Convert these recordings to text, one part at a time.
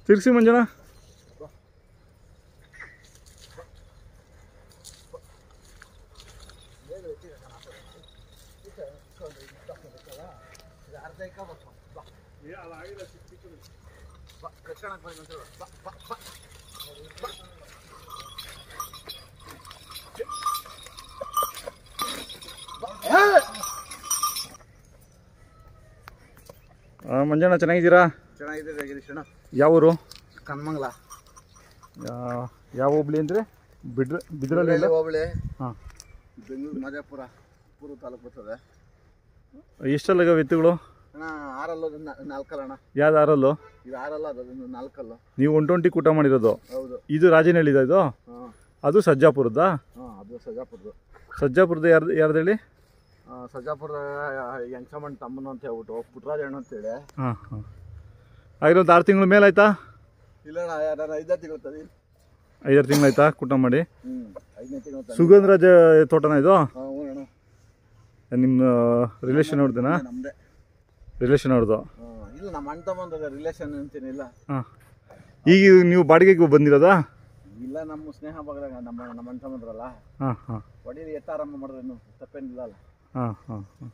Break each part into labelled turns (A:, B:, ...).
A: ತಿರ್ಸಿ ಮಂಜಣ್ಣ. ಮಂಜಣ್ಣ ಚೆನ್ನಾಗಿದ್ದೀರಾ?
B: ಚೆನ್ನಾಗಿದೆ ಗಿರೀಶಣ್ಣ.
A: ಯಾವ ಊರು?
B: ಕನ್ಮಂಗ್ಲ.
A: ಯಾವ ಹೋಬಳಿ ಅಂದರೆ? ಬಿದ್ರಲ್ಲಿ
B: ಹೋಬಳಿ.
A: ಹಾಂ,
B: ಬೆಂಗಳೂರು ಮಾಜಾಪುರ ಪೂರ್ವ ತಾಲೂಕು ಬರ್ತದೆ.
A: ಎಷ್ಟಲ್ಲ ಎತ್ತುಗಳು?
B: ಅಣ್ಣ 6 4 ಅಣ್ಣ.
A: ಯಾವ್ದು 6?
B: ಇದು 6 ಅದೊಂದು 4.
A: ನೀವು 120 ಕೂಟ ಮಾಡಿರೋದು?
B: ಹೌದು.
A: ಇದು ರಾಜನಹಳ್ಳಿದ ಇದು?
B: ಹಾಂ.
A: ಅದು ಸಜ್ಜಾಪುರದ?
B: ಹಾಂ, ಅದು ಸಜ್ಜಾಪುರದ್ದು.
A: ಸಜ್ಜಾಪುರದ ಯಾರ್ದು ಹೇಳಿ?
B: ಸಜ್ಜಾಪುರದ ಯಂಚಮಣ್ಣ ತಮ್ಮನ ಅಂತ ಹೇಳ್ಬಿಟ್ಟು ಪುಟ್ಟರಾಜ ಅಣ್ಣ ಅಂತೇಳಿ.
A: ಹಾಂ ಹಾಂ. ಆಗಿರೋದು 6 ತಿಂಗಳ ಮೇಲೆ ಆಯ್ತಾ?
B: ಇಲ್ಲ ಅಣ್ಣ, 5 ತಿಂಗಳು ತಡಿ.
A: 5 ತಿಂಗಳು ಆಯ್ತಾ ಕೂಟ ಮಾಡಿ?
B: 5ನೇ ತಿಂಗಳು.
A: ಸುಗಂಧರಾಜ ತೋಟನ ಇದು?
B: ಹಾಂ ಅಣ್ಣ.
A: ನಿಮ್ಮ ರಿಲೇಷನ್ ಅವ್ರದ್ದೇನಾ?
B: ನಮ್ಮದೇ
A: ರಿಲೇಷನ್ ಅವ್ರದ್ದು?
B: ಇಲ್ಲ, ನಮ್ಮ ಅಣ್ಣ ತಮ್ಮಂದ ರಿಲೇಷನ್ ಅಂತೇನಿಲ್ಲ.
A: ಹಾಂ. ಈಗ ನೀವು ಬಾಡಿಗೆಗೆ ಬಂದಿರೋದಾ?
B: ಇಲ್ಲ, ನಮ್ಮ ಸ್ನೇಹ ಭಾಗದಾಗ ನಮ್ಮ ಅಣ್ಣ ತಮ್ಮಂದ್ರಲ್ಲ.
A: ಹಾಂ ಹಾಂ.
B: ಒಡೀಲಿ ಎತ್ತ ಆರಂಭ ಮಾಡಿದ್ರೇನು ತಪ್ಪೇನಿಲ್ಲ ಅಲ್ಲ.
A: ಹಾಂ ಹಾಂ ಹಾಂ.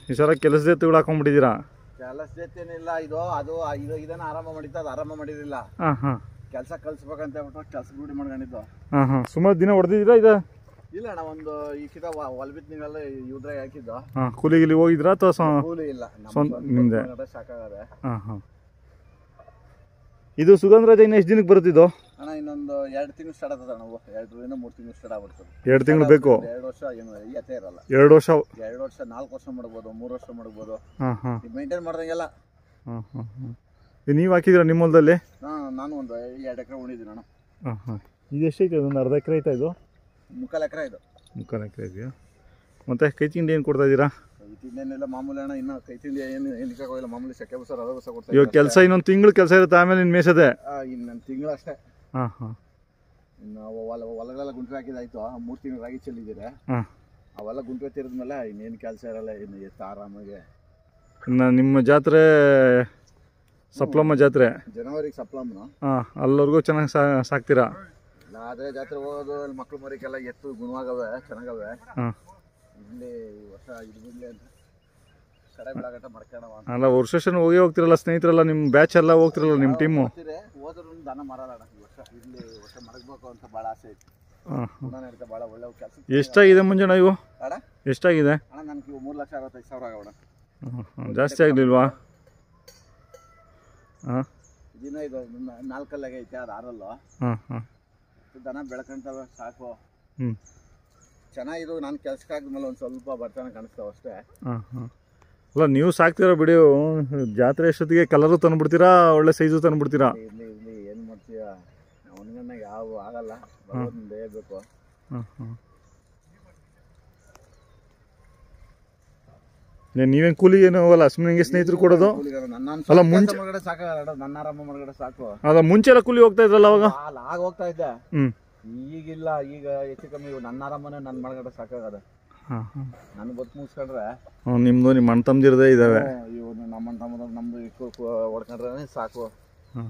A: ಈ ಸಲ ಕೆಲಸದ ಎತ್ತುಗಳು ಹಾಕೊಂಡ್ಬಿಟ್ಟಿದ್ದೀರಾ?
B: ಕೆಲಸ ಜೊತೆನಿಲ್ಲ, ಇದನ್ನ ಆರಂಭ ಮಾಡಿದ್ದು, ಅದು ಆರಂಭ ಮಾಡಿರಲಿಲ್ಲ.
A: ಹಾಂ ಹಾಂ.
B: ಕೆಲಸ ಕಲಿಸ್ಬೇಕಂತ ಹೇಳ್ಬಿಟ್ಟು ಕೆಲಸ ರೂಢಿ ಮಾಡ್ಕೊಂಡಿದ್ದು.
A: ಹಾಂ ಹಾಂ. ಸುಮಾರು ದಿನ ಹೊಡೆದಿದ್ದೀರಾ ಇದು?
B: ಇಲ್ಲ ಅಣ್ಣ, ಒಂದು ಈ ಕಿತ ಹೊಲ್ಬಿತ್ನಿಗೆಲ್ಲ ಇದ್ರಾಗ ಹಾಕಿದ್ದು.
A: ಹಾಂ. ಕೂಲಿಗಿಲಿ ಹೋಗಿದ್ರಾ ಅಥವಾ?
B: ಕೂಲಿ ಇಲ್ಲ,
A: ನಿಮ್ಮದೇ
B: ಸಾಕಾಗದೆ.
A: ಹಾಂ ಹಾಂ. ಇದು ಸುಗಂಧರಾಜ ಇನ್ನು ಎಷ್ಟು ದಿನಕ್ಕೆ ಬರುತ್ತಿದ್ದು?
B: ಅಣ್ಣ ಇನ್ನೊಂದು 2 ತಿಂಗಳು ಸ್ಟಾರ್ಟ್ ಆಗ್ತದೆ ಅಣ್ಣ. 2 3 ತಿಂಗಳು ಸ್ಟಾರ್ಟ್ ಆಗ್ಬಿಡ್ತದೆ.
A: 2 ತಿಂಗಳು ಬೇಕು?
B: 2 ವರ್ಷ ಏನು ಎತ್ತೇ ಇರಲ್ಲ.
A: 2 ವರ್ಷ?
B: 2 ವರ್ಷ 4 ವರ್ಷ ಮಾಡ್ಬೋದು, 3 ವರ್ಷ ಮಾಡ್ಬೋದು.
A: ಹಾಂ ಹಾಂ.
B: ಮೇಂಟೈನ್ ಮಾಡ್ದಂಗೆಲ್ಲ.
A: ಹಾಂ ಹಾಂ ಹಾಂ. ನೀವು ಹಾಕಿದ್ದೀರಾ ನಿಮ್ಮ ಹೊಲದಲ್ಲಿ?
B: ನಾನು ಒಂದು 2 ಎಕರೆ ಉಳಿದ್ದೀನಿ ಅಣ್ಣ.
A: ಹಾಂ ಹಾಂ. ಇದು ಎಷ್ಟೈತೆ? ಒಂದು ಅರ್ಧ ಎಕರೆ ಐತಾ ಇದು?
B: 3/4 ಎಕರೆ ಇದು.
A: 3/4 ಎಕರೆ ಇದೆಯಾ? ಮತ್ತು ಕೈ ತಿಂಡಿ ಏನು ಕೊಡ್ತಾ ಇದ್ದೀರಾ?
B: ಕೈ ತಿಂಡಿಯೇನಿಲ್ಲ, ಮಾಮೂಲಿ ಅಣ್ಣ. ಇನ್ನು ಕೈ ತಿಂಡಿ ಏನು ಹೋಗಿಲ್ಲ, ಮಾಮೂಲಿ ಸೆಕೆ ಬಸ ರವೆ ಬಸ ಕೊಡ್ತಾ
A: ಇವಾಗ ಕೆಲಸ ಇನ್ನೊಂದು ತಿಂಗಳು ಕೆಲಸ ಇರುತ್ತೆ, ಆಮೇಲೆ ಇನ್ನು ಮೇಸದೆ?
B: ಇನ್ನೊಂದು ತಿಂಗಳು ಅಷ್ಟೇ.
A: ಹಾಂ ಹಾಂ.
B: ಇನ್ನು ಹೊಲಗಳೆಲ್ಲ ಗುಂಟೆ ಹಾಕಿದಾಯ್ತು. 3 ತಿಂಗಳು ರಾಗಿ ಚೆಲ್ಲಿದ್ದೀರ.
A: ಹಾಂ.
B: ಅವೆಲ್ಲ ಗುಂಟೆ ತಿರಿದ್ಮೇಲೆ ಇನ್ನೇನು ಕೆಲಸ ಇರಲ್ಲ. ಇನ್ನು ಎತ್ತ ಆರಾಮಾಗಿ.
A: ಇನ್ನು ನಿಮ್ಮ ಜಾತ್ರೆ ಸಪ್ಲಮ್ಮ ಜಾತ್ರೆ
B: ಜನವರಿಗೆ ಸಪ್ಲಮ್ಮನ.
A: ಹಾಂ. ಅಲ್ಲಿವರೆಗೂ ಚೆನ್ನಾಗಿ ಸಾಕ್ತೀರಾ?
B: ಆದರೆ ಜಾತ್ರೆ ಹೋಗೋದು ಅಲ್ಲಿ ಮಕ್ಳು ಮರಿಕೆಲ್ಲ ಎತ್ತು ಗುಣವಾಗವೆ, ಚೆನ್ನಾಗವೆ.
A: ಹಾಂ.
B: ಇಲ್ಲಿ ವರ್ಷ ಇದು ಬಿಡಲಿ ಅಂತ ಕಡೆ ಬೆಳಗಟ್ಟ ಮಾಡ್ಕೊಳ್ಳೋಣ.
A: ಅಲ್ಲ, ವರ್ಷ ಹೋಗಿ ಹೋಗ್ತಿರಲ್ಲ ಸ್ನೇಹಿತರೆಲ್ಲ, ನಿಮ್ಮ ಬ್ಯಾಚ್ ಎಲ್ಲ ಹೋಗ್ತಿರಲ್ಲ ನಿಮ್ಮ ಟೀಮು?
B: ಹೋದ್ರೂ ದನ ಮಾರಲ್ಲ ಅಣ್ಣ. ಈ ವರ್ಷ ಇಲ್ಲಿ ವರ್ಷ ಮಡಗಬೇಕು ಅಂತ ಭಾಳ ಆಸೆ ಐತಿ.
A: ಹಾಂ.
B: ನಡೀತಾ ಭಾಳ ಒಳ್ಳೆ ಕೆಲಸ.
A: ಎಷ್ಟಾಗಿದೆ ಮಂಜಣ್ಣ ಇವು?
B: ಅಣ್ಣ
A: ಎಷ್ಟಾಗಿದೆ?
B: ಅಣ್ಣ ನನಗೆ 3,65,000 ಆಗೋಣ.
A: ಹಾಂ. ಜಾಸ್ತಿ ಆಗಲಿಲ್ವಾ? ಹಾಂ.
B: ದಿನ ಇದು 4 ಐತೆ, ಅದು 6.
A: ಹಾಂ ಹಾಂ.
B: ದನ ಬೆಳ್ಕೊಂತವೆ ಸಾಕು.
A: ಹ್ಞೂ.
B: ಚೆನ್ನಾಗಿದ್ದು ನಾನು ಕೆಲ್ಸಕ್ಕೆ ಆದ್ಮೇಲೆ ಒಂದು ಸ್ವಲ್ಪ ಬರ್ತಾನೆ ಕಾಣಿಸ್ತಾವೆ ಅಷ್ಟೇ.
A: ಹಾಂ ಹಾಂ. ಅಲ್ಲ, ನೀವು ಸಾಕ್ತೀರಾ ಬಿಡಿ. ಜಾತ್ರೆ ಅಷ್ಟೊತ್ತಿಗೆ ಕಲರು ತಂದುಬಿಡ್ತೀರಾ, ಒಳ್ಳೆ ಸೈಜು ತಂದುಬಿಡ್ತೀರಾ?
B: ಇರಲಿ ಏನು ಮಾಡ್ತೀಯ, ಅವನಿಗನ್ನ ಯಾವ ಆಗಲ್ಲ, ಬೇಯಬೇಕು.
A: ಹಾಂ ಹಾಂ. ನೀವೇನು ಕೂಲಿಗೆ ಏನು ಹೋಗಲ್ಲ, ಸುಮ್ಮನೆ ಹಿಂಗೆ ಸ್ನೇಹಿತರು ಕೊಡೋದು? ಅಲ್ಲ ಮುಂಚೆ
B: ಮರಗಡೆ ಸಾಕಾಗಲ್ಲ, ನನ್ನ ಆರಾಮ ಮರಗಡೆ ಸಾಕು.
A: ಅಲ್ಲ, ಮುಂಚೆ ಎಲ್ಲ ಕೂಲಿ ಹೋಗ್ತಾ ಇದ್ರಲ್ಲ ಅವಾಗ?
B: ಆಗ ಹೋಗ್ತಾ ಇದ್ದೆ.
A: ಹ್ಞೂ.
B: ಈಗಿಲ್ಲ, ಈಗ ಹೆಚ್ಚು ಕಮ್ಮಿ ನನ್ನ ಆರಾಮನೆ ನನ್ನ ಮರಗಡೆ ಸಾಕಾಗದ.
A: ಹಾಂ ಹಾಂ.
B: ನನ್ನ ಬದುಕು ಮುಗಿಸ್ಕೊಂಡ್ರೆ
A: ನಿಮ್ಮದು ನಿಮ್ಮ ಅಣ್ಣ ತಮ್ಮದಿರದೇ ಇದ್ದಾವೆ.
B: ಇವು ನಮ್ಮ ಅಣ್ಣ ತಮ್ಮದ ನಮ್ಮದು ಹೊಡ್ಕೊಂಡ್ರೆ ಸಾಕು.
A: ಹಾಂ.